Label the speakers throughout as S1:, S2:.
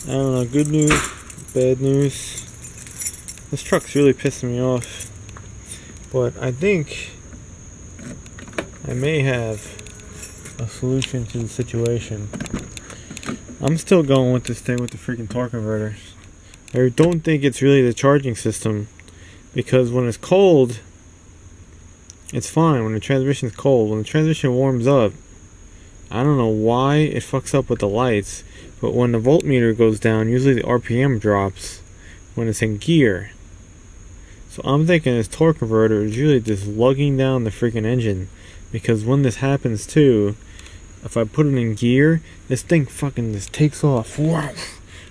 S1: I don't know, good news, bad news. This truck's really pissing me off. But I think I may have a solution to the situation. I'm still going with this thing with the freaking torque converters. I don't think it's really the charging system, because when it's cold, it's fine. When the transmission is cold, when the transmission warms up, I don't know why it fucks up with the lights, but when the voltmeter goes down, usually the RPM drops when it's in gear. So I'm thinking this torque converter is really just lugging down the freaking engine, because when this happens too, if I put it in gear, this thing fucking just takes off forward,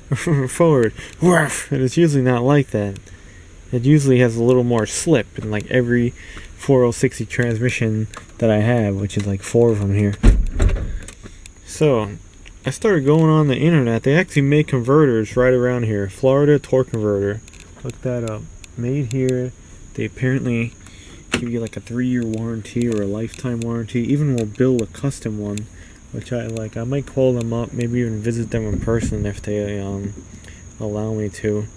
S1: and it's usually not like that. It usually has a little more slip in like every 4060 transmission that I have, which is like 4 of them here. So I started going on the internet. They actually make converters right around here. Florida torque converter. Look that up. Made here. They apparently give you like a 3-year warranty or a lifetime warranty. Even will build a custom one, which I like. I might call them up, maybe even visit them in person if they allow me to.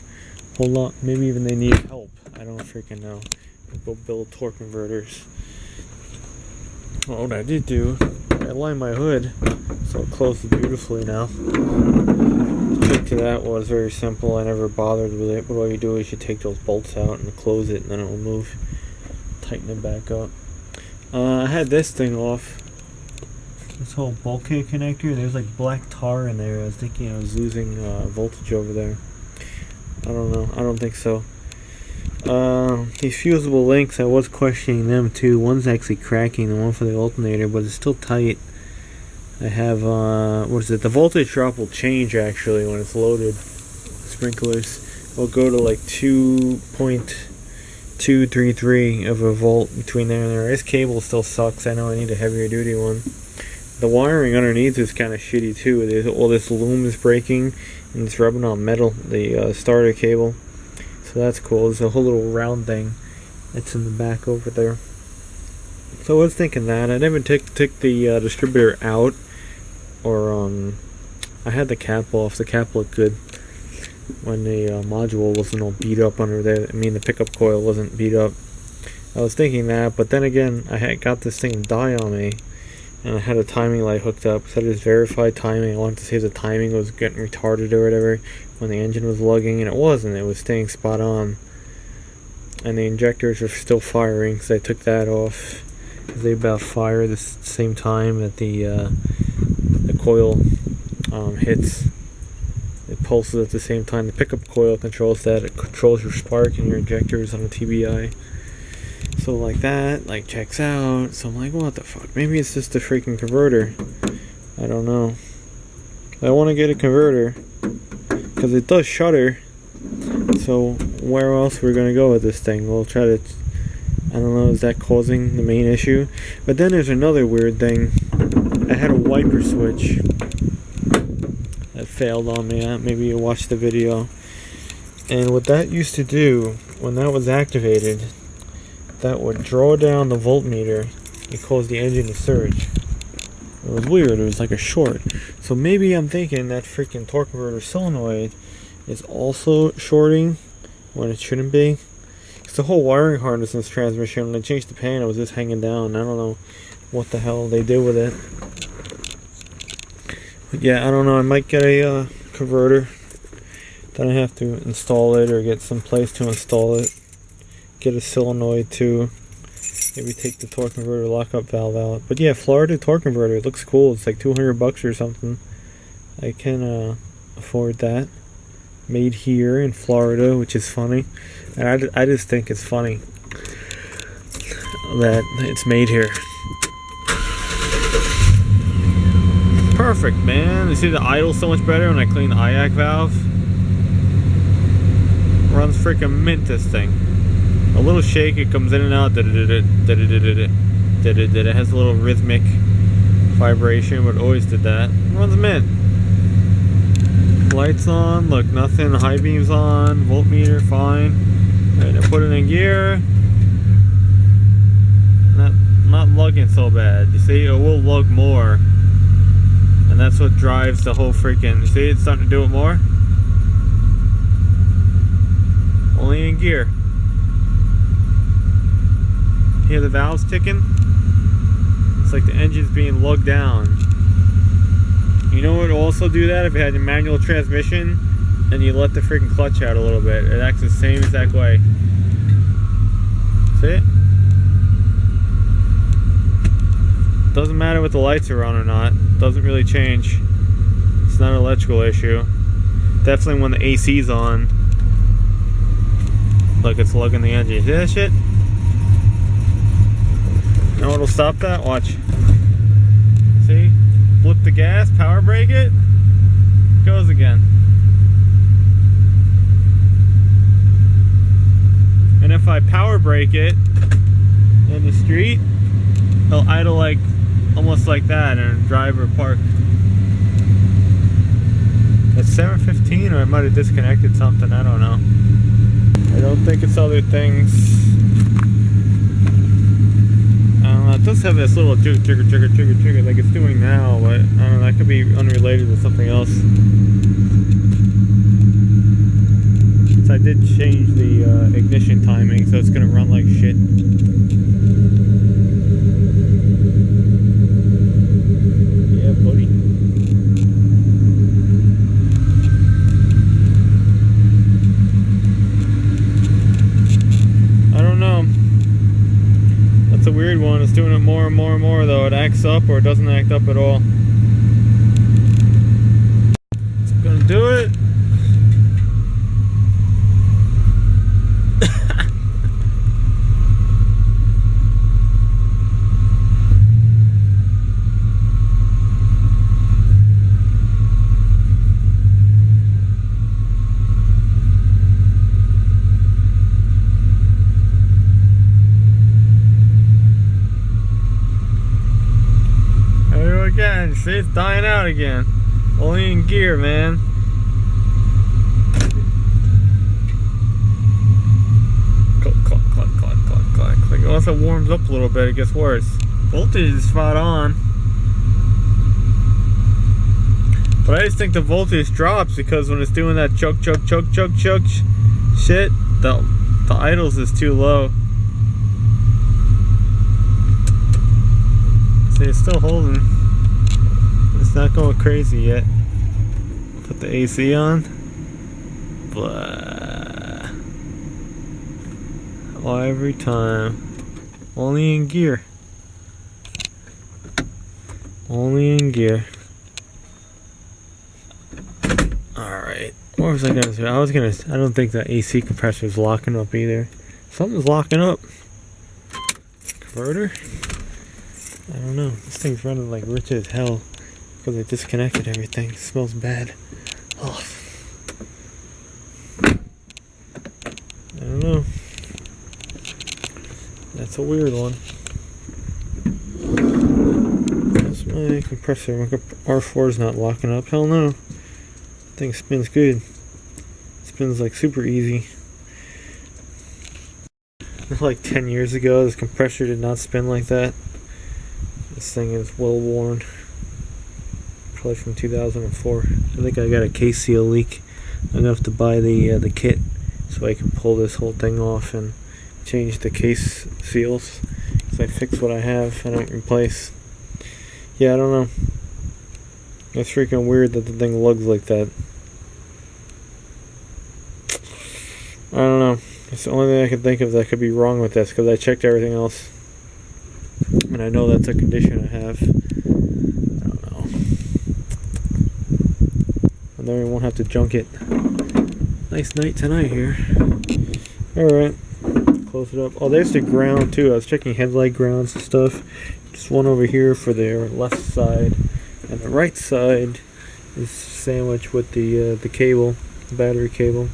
S1: Hold on, maybe even they need help. I don't freaking know. Go build torque converters. Well, what I did do, I lined my hood so it closes beautifully now. The trick to that was very simple. I never bothered with it, but all you do is you take those bolts out and close it, and then it will move. Tighten it back up. I had this thing off. This whole bulkhead connector, there's like black tar in there. I was thinking I was losing voltage over there. I don't know. I don't think so. These fusible links, I was questioning them too. One's actually cracking, the one for the alternator, but it's still tight. I have, what is it? The voltage drop will change actually when it's loaded. Sprinklers will go to like 2.233 of a volt between there and there. This cable still sucks. I know I need a heavier duty one. The wiring underneath is kind of shitty too. There's all this loom is breaking and it's rubbing on metal, the starter cable. So that's cool. There's a whole little round thing that's in the back over there. So I was thinking that. I never took the distributor out, or I had the cap off. The cap looked good when the module wasn't all beat up under there. I mean, the pickup coil wasn't beat up. I was thinking that, but then again, I had got this thing to die on me, and I had a timing light hooked up. So I just verified timing. I wanted to see if the timing was getting retarded or whatever when the engine was lugging, and it wasn't. It was staying spot on. And the injectors are still firing, so I took that off. They about fire the same time that the coil hits. It pulses at the same time. The pickup coil controls that. It controls your spark and your injectors on the TBI. So like that, like checks out. So I'm like, what the fuck? Maybe it's just a freaking converter. I don't know. I want to get a converter because it does shudder. So where else we're gonna go with this thing? We'll try to. I don't know. Is that causing the main issue? But then there's another weird thing. I had a wiper switch that failed on me. Maybe you watched the video. And what that used to do when that was activated, that would draw down the voltmeter and cause the engine to surge. It was weird. It was like a short. So maybe I'm thinking that freaking torque converter solenoid is also shorting when it shouldn't be. It's the whole wiring harness in this transmission. When I changed the pan, it was just hanging down. I don't know what the hell they did with it. But yeah, I don't know. I might get a converter. Then I have to install it or get some place to install it. Get a solenoid too. Maybe take the torque converter lockup valve out. But yeah, Florida torque converter. It looks cool. It's like $200 or something. I can afford that. Made here in Florida, which is funny. And I just think it's funny that it's made here. Perfect, man. You see the idle so much better when I clean the IAC valve? Runs freaking mint, this thing. A little shake, it comes in and out. It has a little rhythmic vibration, but it always did that. It runs mint. Lights on, look, nothing. High beams on, voltmeter fine. And I put it in gear. Not lugging so bad. You see, it will lug more, and that's what drives the whole freaking. You see, it's starting to do it more. Only in gear. Hear the valves ticking? It's like the engine's being lugged down. You know what would also do that if you had a manual transmission and you let the freaking clutch out a little bit? It acts the same exact way. See it? Doesn't matter if the lights are on or not. Doesn't really change. It's not an electrical issue. Definitely when the AC's on. Look, it's lugging the engine. See that shit? You know what'll stop that? Watch. See? Flip the gas, power brake it. Goes again. And if I power brake it in the street, it'll idle like almost like that and drive or park. It's 7:15, or I might have disconnected something, I don't know. I don't think it's other things. I don't know, it does have this little trigger like it's doing now, but I don't know, that could be unrelated to something else. So I did change the ignition timing, so it's gonna run like shit. Yeah, buddy. I don't know. That's a weird one. It's doing it more and more and more though. It acts up or it doesn't act up at all. It's gonna do it. Again, see, it's dying out again. Only in gear, man. Cluck, cluck, cluck, cluck, cluck, cluck. Like once it warms up a little bit, it gets worse. Voltage is spot on, but I just think the voltage drops because when it's doing that choke shit, the idles is too low. See, it's still holding. It's not going crazy yet. Put the AC on. Blah. Oh, every time. Only in gear. Only in gear. Alright. What was I gonna say? I don't think the AC compressor is locking up either. Something's locking up. Converter? I don't know. This thing's running like rich as hell. Because I disconnected everything. It smells bad. Oh. I don't know. That's a weird one. That's my compressor. My R4 is not locking up. Hell no. Thing spins good. Spins like super easy. Like 10 years ago, this compressor did not spin like that. This thing is well worn. Probably from 2004. I think I got a case seal leak. I'm gonna have to buy the kit so I can pull this whole thing off and change the case seals. Cause I fix what I have, I don't replace. Yeah, I don't know. It's freaking weird that the thing lugs like that. I don't know. It's the only thing I can think of that could be wrong with this, because I checked everything else. And I know that's a condition I have. I don't know. And then we won't have to junk it. Nice night tonight here. Alright. Close it up. Oh, there's the ground too. I was checking headlight grounds and stuff. Just one over here for the left side. And the right side is sandwiched with the cable, the battery cable.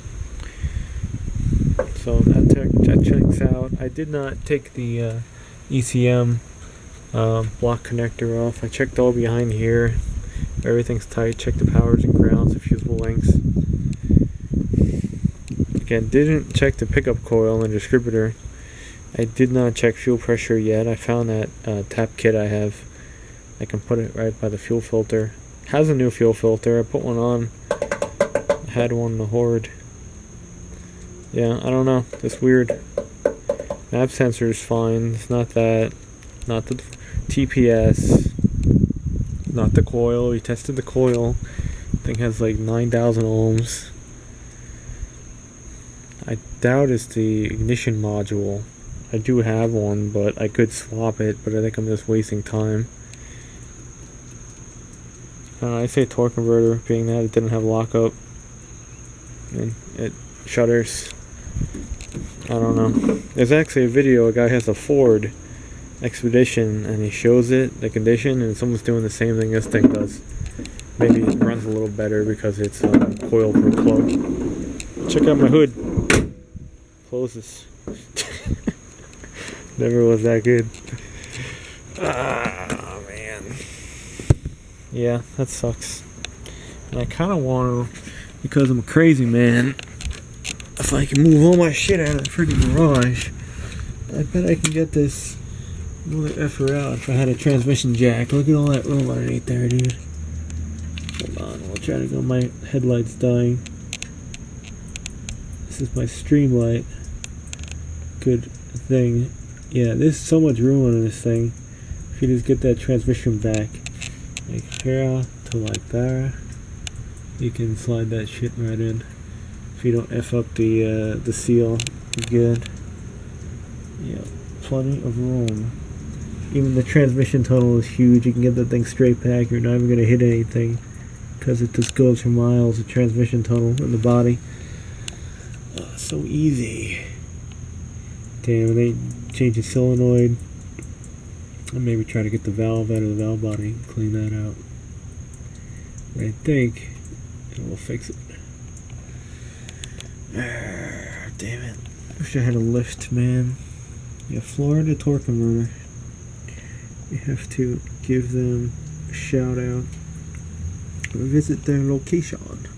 S1: So that checks out. I did not take the ECM block connector off. I checked all behind here. Everything's tight. Checked the powers and grounds, the fusible lengths. Again, didn't check the pickup coil and distributor. I did not check fuel pressure yet. I found that tap kit I have. I can put it right by the fuel filter. It has a new fuel filter. I put one on. I had one in the Horde. Yeah, I don't know. It's weird. Nav sensor is fine. It's not that. Not the TPS. Not the coil. We tested the coil. Thing has like 9,000 ohms. I doubt it's the ignition module. I do have one, but I could swap it, but I think I'm just wasting time. I say torque converter, being that it didn't have lockup. And it shudders. I don't know. There's actually a video, a guy has a Ford Expedition, and he shows it, the condition, and someone's doing the same thing this thing does. Maybe it runs a little better because it's coil per plug. Check out my hood. Closes. Never was that good. Ah, man. Yeah, that sucks. And I kind of want to, because I'm a crazy man, if I can move all my shit out of the freaking garage, I bet I can get this mother effer out if I had a transmission jack. Look at all that room underneath there, dude. Hold on, we'll try to go. My headlight's dying. This is my stream light. Good thing. Yeah, there's so much room on this thing. If you just get that transmission back, like here to like there, you can slide that shit right in. If you don't F up the seal, you're good. Yeah, plenty of room. Even the transmission tunnel is huge. You can get that thing straight back. You're not even going to hit anything because it just goes for miles. The transmission tunnel in the body. So easy. Damn, they changed the solenoid. And maybe try to get the valve out of the valve body and clean that out. But I think it will fix it. Damn it. Wish I had a lift, man. Yeah, Florida torque converter. You have to give them a shout out or visit their location.